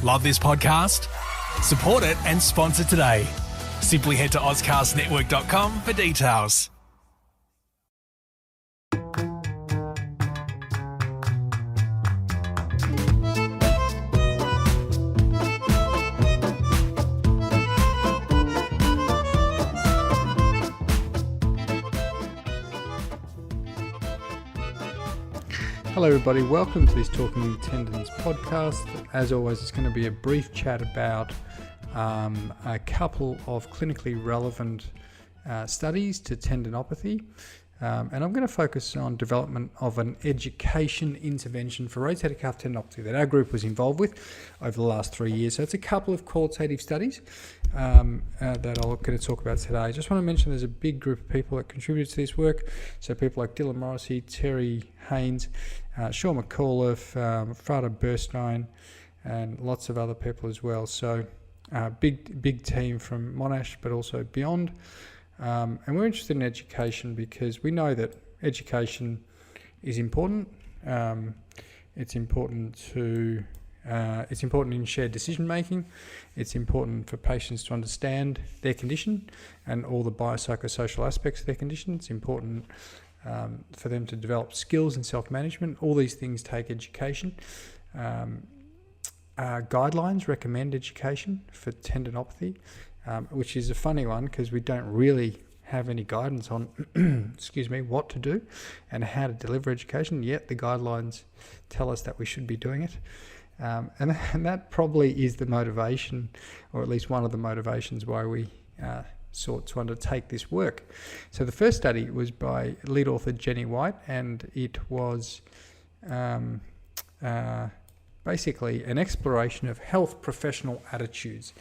Love this podcast? Support it and sponsor today. Simply head to ozcastnetwork.com for details. Hello everybody, welcome to this Talking Tendons podcast. As always, it's going to be a brief chat about a couple of clinically relevant studies to tendinopathy. And I'm going to focus on development of an education intervention for rotator cuff tendinopathy that our group was involved with over the last 3 years. So it's a couple of qualitative studies that I'm going to talk about today. I just want to mention there's a big group of people that contributed to this work. So people like Morrissey, Terry, Haines, Sean McAuliffe, Frada Burstein, and lots of other people as well. So big team from Monash, but also beyond. And we're interested in education because we know that education is important. It's important in shared decision making. It's important for patients to understand their condition and all the biopsychosocial aspects of their condition. It's important for them to develop skills in self-management. All these things take education. Guidelines recommend education for tendinopathy, which is a funny one because we don't really have any guidance on what to do and how to deliver education, yet the guidelines tell us that we should be doing it. And that probably is the motivation, or at least one of the motivations why we sought to undertake this work. So the first study was by lead author Jenny White, and it was basically an exploration of health professional attitudes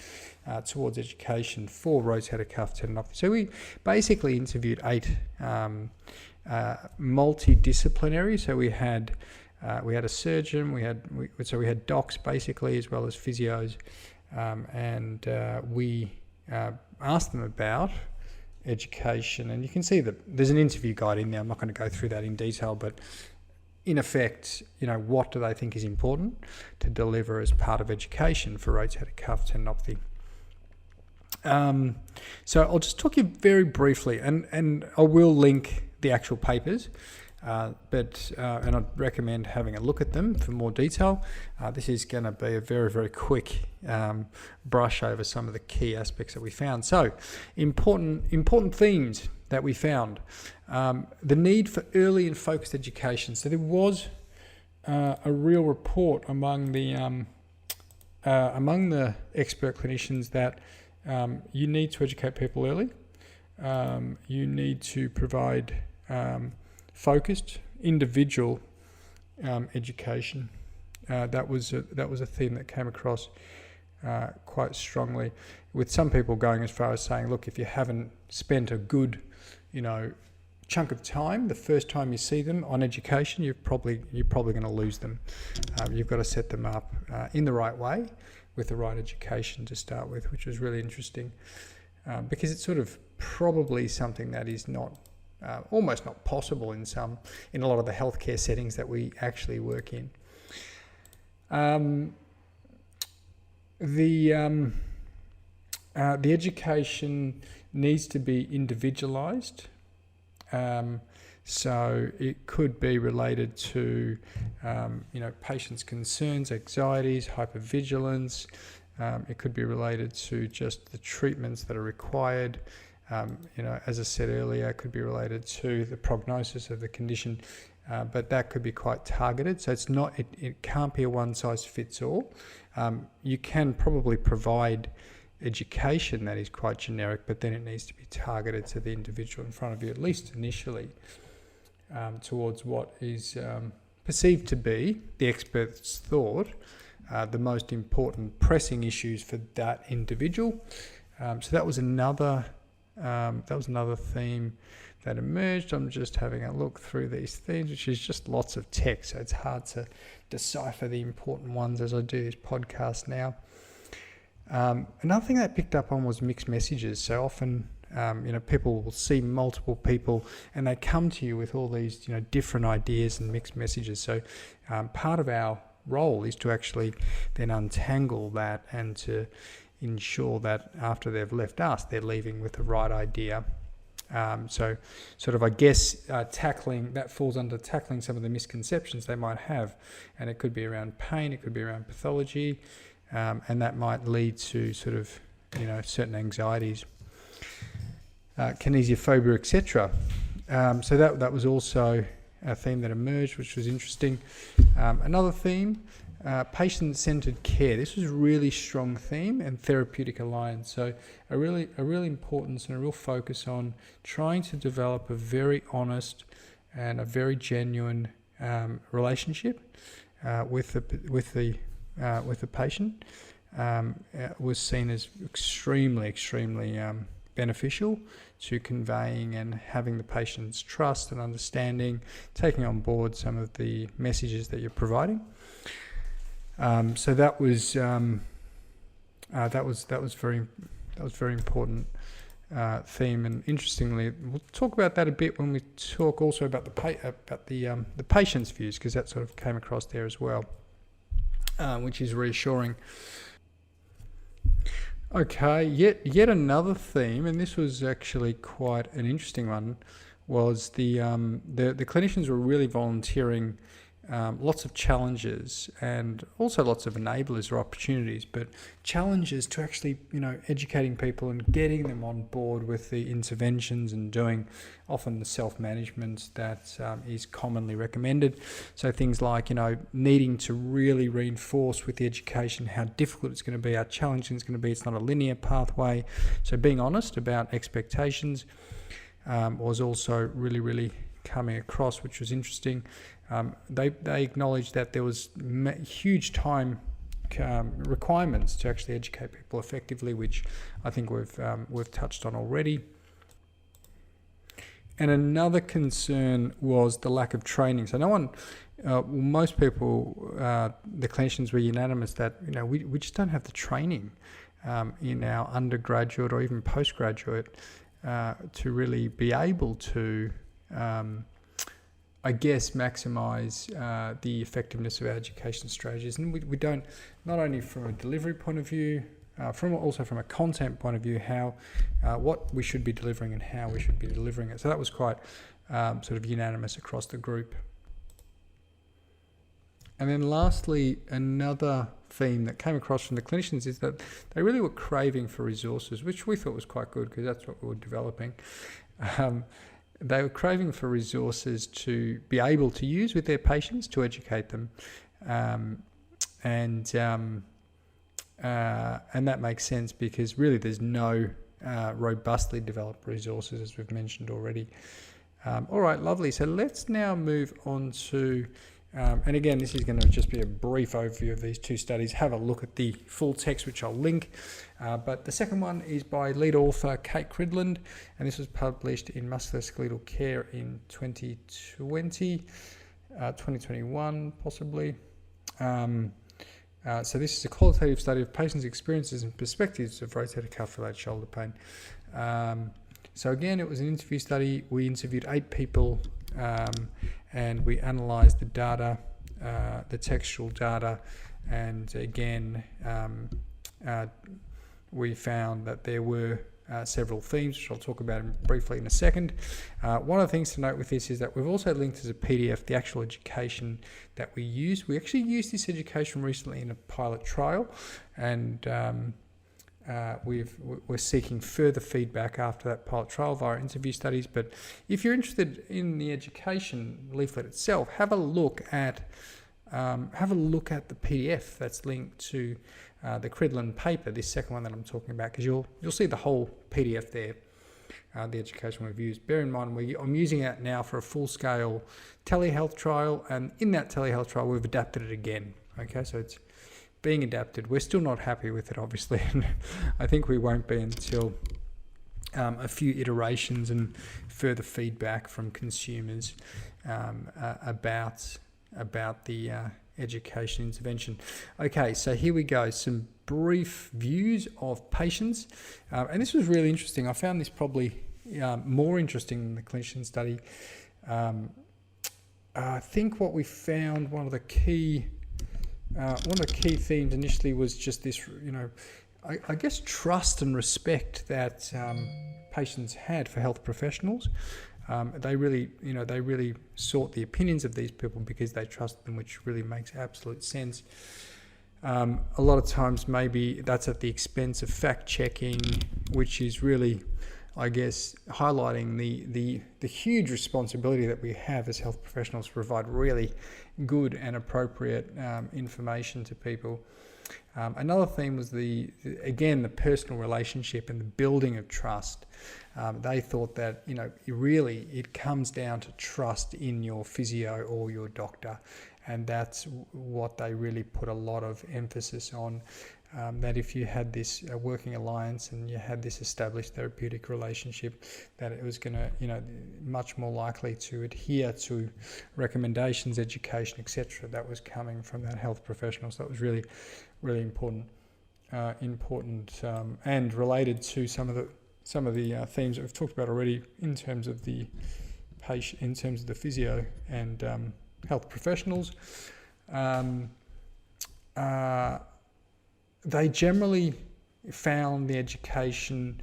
towards education for rotator cuff tendinopathy. So we basically interviewed 8 multidisciplinary. So we had a surgeon, we had docs basically, as well as physios, and we asked them about education. And you can see that there's an interview guide in there. I'm not going to go through that in detail, but in effect, what do they think is important to deliver as part of education for rotator cuff tendinopathy? So I'll just talk you very briefly, and I will link the actual papers, but I'd recommend having a look at them for more detail. This is going to be a very, very quick brush over some of the key aspects that we found. So important themes that we found. The need for early and focused education. So there was a real report among the expert clinicians that you need to educate people early. You need to provide focused individual education. That was a theme that came across quite strongly, with some people going as far as saying, look, if you haven't spent a good chunk of time the first time you see them on education, you're probably going to lose them. You've got to set them up in the right way with the right education to start with, which was really interesting because it's sort of probably something that is not almost not possible in a lot of the healthcare settings that we actually work in. The education needs to be individualized. So it could be related to, patients' concerns, anxieties, hypervigilance. It could be related to just the treatments that are required. As I said earlier, it could be related to the prognosis of the condition, but that could be quite targeted. So it can't be a one-size-fits-all. You can probably provide education that is quite generic, but then it needs to be targeted to the individual in front of you, at least initially, towards what is perceived to be, the experts thought, the most important pressing issues for that individual. So that was another theme that emerged. I'm just having a look through these themes, which is just lots of text, so it's hard to decipher the important ones as I do this podcast now. Another thing that I picked up on was mixed messages. So often, people will see multiple people and they come to you with all these, different ideas and mixed messages. So part of our role is to actually then untangle that and to ensure that after they've left us, they're leaving with the right idea. So sort of, I guess, tackling, that falls under tackling some of the misconceptions they might have. And it could be around pain, it could be around pathology, and that might lead to sort of, certain anxieties, kinesiophobia, etc. So that was also a theme that emerged, which was interesting. Another theme, patient-centered care. This was a really strong theme, and therapeutic alliance. So a real importance and a real focus on trying to develop a very honest and a very genuine relationship with the patient. Was seen as extremely beneficial to conveying and having the patient's trust and understanding, taking on board some of the messages that you're providing. So that was very important theme, and interestingly, we'll talk about that a bit when we talk also about the patient's views, because that sort of came across there as well, which is reassuring. Okay, yet another theme, and this was actually quite an interesting one, was the clinicians were really volunteering lots of challenges and also lots of enablers or opportunities, but challenges to actually, educating people and getting them on board with the interventions and doing often the self-management that is commonly recommended. So things like, needing to really reinforce with the education how difficult it's going to be, how challenging it's going to be. It's not a linear pathway. So being honest about expectations was also really coming across, which was interesting. They acknowledged that there was huge time requirements to actually educate people effectively, which I think we've touched on already. And another concern was the lack of training. So most people, the clinicians, were unanimous that we just don't have the training in our undergraduate or even postgraduate to really be able to maximise the effectiveness of our education strategies. And we don't, not only from a delivery point of view, also from a content point of view, how what we should be delivering and how we should be delivering it. So that was quite sort of unanimous across the group. And then lastly, another theme that came across from the clinicians is that they really were craving for resources, which we thought was quite good because that's what we were developing. They were craving for resources to be able to use with their patients to educate them, and that makes sense because really there's no robustly developed resources, as we've mentioned already. All right, lovely. So let's now move on to, and again, this is going to just be a brief overview of these two studies. Have a look at the full text, which I'll link. But the second one is by lead author Kate Cridland, and this was published in Musculoskeletal Care in 2021, possibly. So this is a qualitative study of patients' experiences and perspectives of rotator cuff-related shoulder pain. So again, it was an interview study. We interviewed 8 people, and we analysed the data, the textual data, and again, we found that there were several themes, which I'll talk about briefly in a second. One of the things to note with this is that we've also linked as a PDF the actual education that we used. We actually used this education recently in a pilot trial, and we're seeking further feedback after that pilot trial via interview studies. But if you're interested in the education leaflet itself, have a look at the PDF that's linked to the Cridland paper, this second one that I'm talking about, because you'll see the whole PDF there, the education we've used. Bear in mind, I'm using it now for a full-scale telehealth trial, and in that telehealth trial, we've adapted it again. Okay, so it's being adapted. We're still not happy with it, obviously, and I think we won't be until a few iterations and further feedback from consumers about the education intervention. Okay, so here we go. Some brief views of patients. And this was really interesting. I found this probably more interesting than the clinician study. I think what we found, one of the key one of the key themes initially was just this, I guess trust and respect that patients had for health professionals. They really sought the opinions of these people because they trusted them, which really makes absolute sense. A lot of times maybe that's at the expense of fact-checking, which is really, I guess, highlighting the huge responsibility that we have as health professionals to provide really good and appropriate information to people. Another theme was the personal relationship and the building of trust. They thought that, really it comes down to trust in your physio or your doctor. And that's what they really put a lot of emphasis on, that if you had this working alliance and you had this established therapeutic relationship, that it was going to, much more likely to adhere to recommendations, education, etc. that was coming from that health professional. So that was really, really important, and related to some of the themes that we've talked about already in terms of the patient, in terms of the physio and health professionals. They generally found the education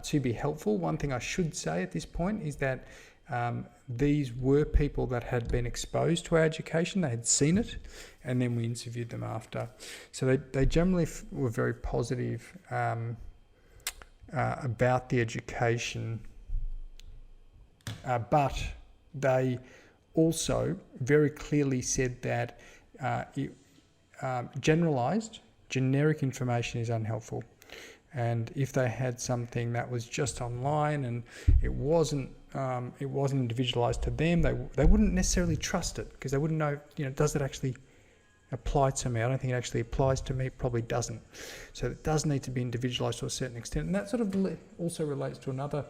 to be helpful. One thing I should say at this point is that these were people that had been exposed to our education, they had seen it, and then we interviewed them after. So they generally were very positive about the education, but they also very clearly said that generic information is unhelpful. And if they had something that was just online and it wasn't individualized to them, they wouldn't necessarily trust it, because they wouldn't know, does it actually apply to me? I don't think it actually applies to me. It probably doesn't. So it does need to be individualized to a certain extent. And that sort of also relates to another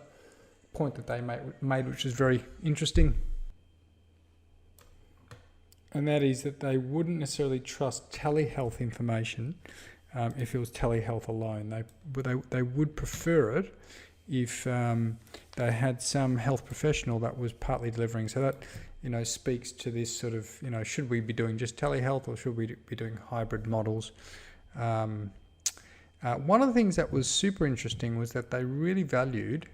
point that they made, which is very interesting. And that is that they wouldn't necessarily trust telehealth information if it was telehealth alone. They would prefer it if they had some health professional that was partly delivering. So that, speaks to this sort of, should we be doing just telehealth or should we be doing hybrid models? One of the things that was super interesting was that they really valued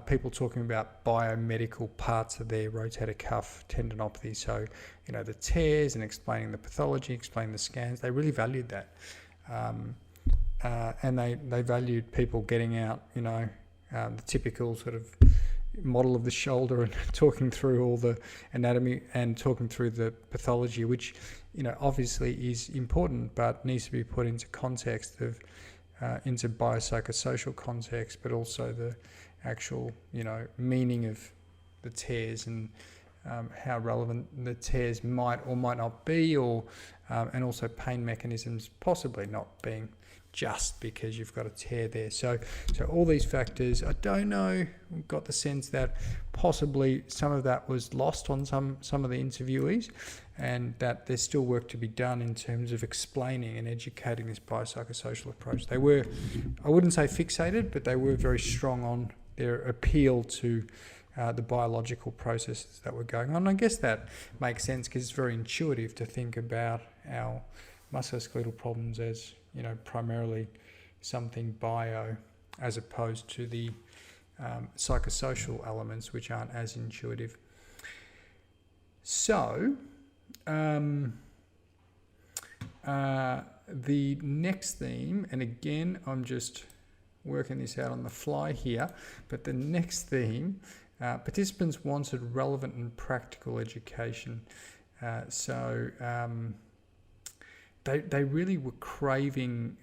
people talking about biomedical parts of their rotator cuff tendinopathy. So, the tears and explaining the pathology, explaining the scans, they really valued that. And they valued people getting out, the typical sort of model of the shoulder and talking through all the anatomy and talking through the pathology, which, obviously is important, but needs to be put into context of, into biopsychosocial context, but also the actual, meaning of the tears and how relevant the tears might or might not be, or and also pain mechanisms possibly not being just because you've got a tear there. So all these factors, I don't know, got the sense that possibly some of that was lost on some of the interviewees, and that there's still work to be done in terms of explaining and educating this biopsychosocial approach. They were, I wouldn't say fixated, but they were very strong on their appeal to the biological processes that were going on. I guess that makes sense because it's very intuitive to think about our musculoskeletal problems as, primarily something bio, as opposed to the psychosocial elements, which aren't as intuitive. So, the next theme, and again, I'm just working this out on the fly here, but the next theme, participants wanted relevant and practical education. They really were craving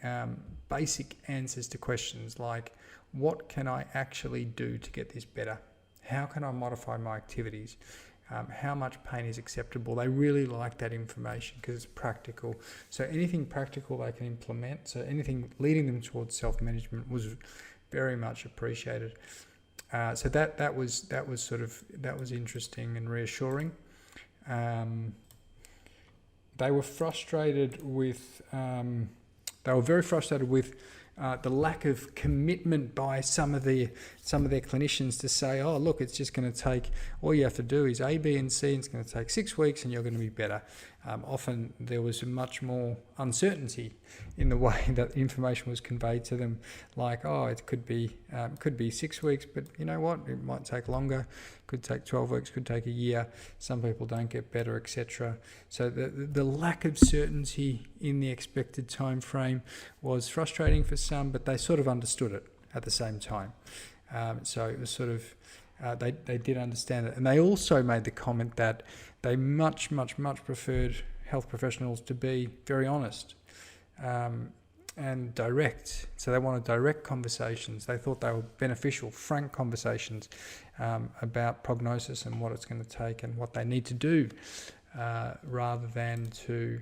basic answers to questions like, what can I actually do to get this better? How can I modify my activities? How much pain is acceptable? They really like that information because it's practical. So anything practical they can implement, so anything leading them towards self-management was very much appreciated. So that was interesting and reassuring. They were frustrated with. They were very frustrated with the lack of commitment by some of their clinicians to say, oh, look, it's just going to take, all you have to do is A, B, and C, and it's going to take 6 weeks and you're going to be better. Often there was much more uncertainty in the way that information was conveyed to them, like, oh, it could be 6 weeks, but you know what, it might take longer, could take 12 weeks, could take a year, some people don't get better, etc. So the lack of certainty in the expected time frame was frustrating for some, but they sort of understood it at the same time. So it was sort of, they did understand it. And they also made the comment that they much preferred health professionals to be very honest and direct. So they wanted direct conversations. They thought they were beneficial, frank conversations about prognosis and what it's going to take and what they need to do, rather than to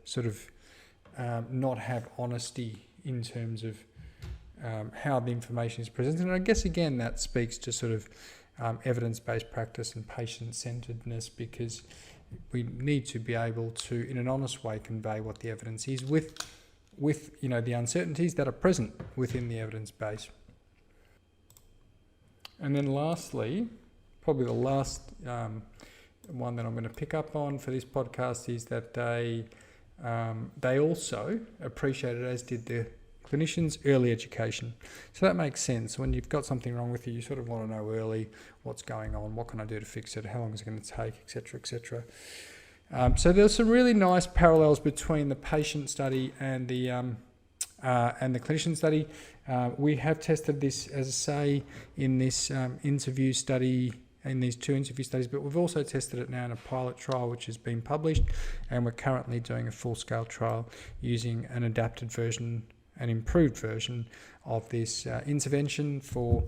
sort of not have honesty in terms of how the information is presented. And I guess, again, that speaks to sort of evidence-based practice and patient-centeredness, because we need to be able to, in an honest way, convey what the evidence is with the uncertainties that are present within the evidence base. And then lastly, probably the last one that I'm going to pick up on for this podcast is that they also appreciated, as did the clinicians, early education. So that makes sense. When you've got something wrong with you, you sort of want to know early what's going on, what can I do to fix it, how long is it going to take, etc., etc. So there's some really nice parallels between the patient study and the clinician study. We have tested this, as I say, in this interview study, in these 2 interview studies, but we've also tested it now in a pilot trial which has been published, and we're currently doing a full-scale trial using an adapted version, an improved version of this intervention for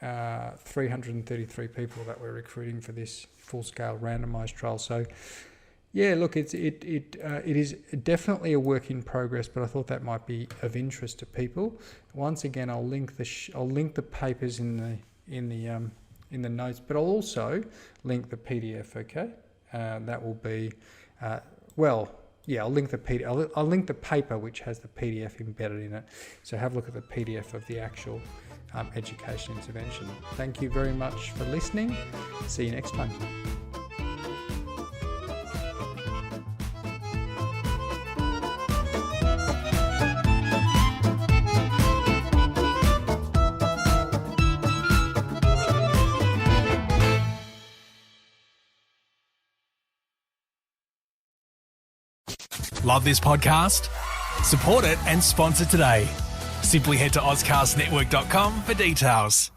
333 people that we're recruiting for this full-scale randomised trial. So, yeah, look, it is definitely a work in progress, but I thought that might be of interest to people. Once again, I'll link the papers in the notes, but I'll also link the PDF. Okay, that will be I'll link the PDF. I'll link the paper which has the PDF embedded in it. So have a look at the PDF of the actual education intervention. Thank you very much for listening. See you next time. Love this podcast? Support it and sponsor today. Simply head to AuscastNetwork.com for details.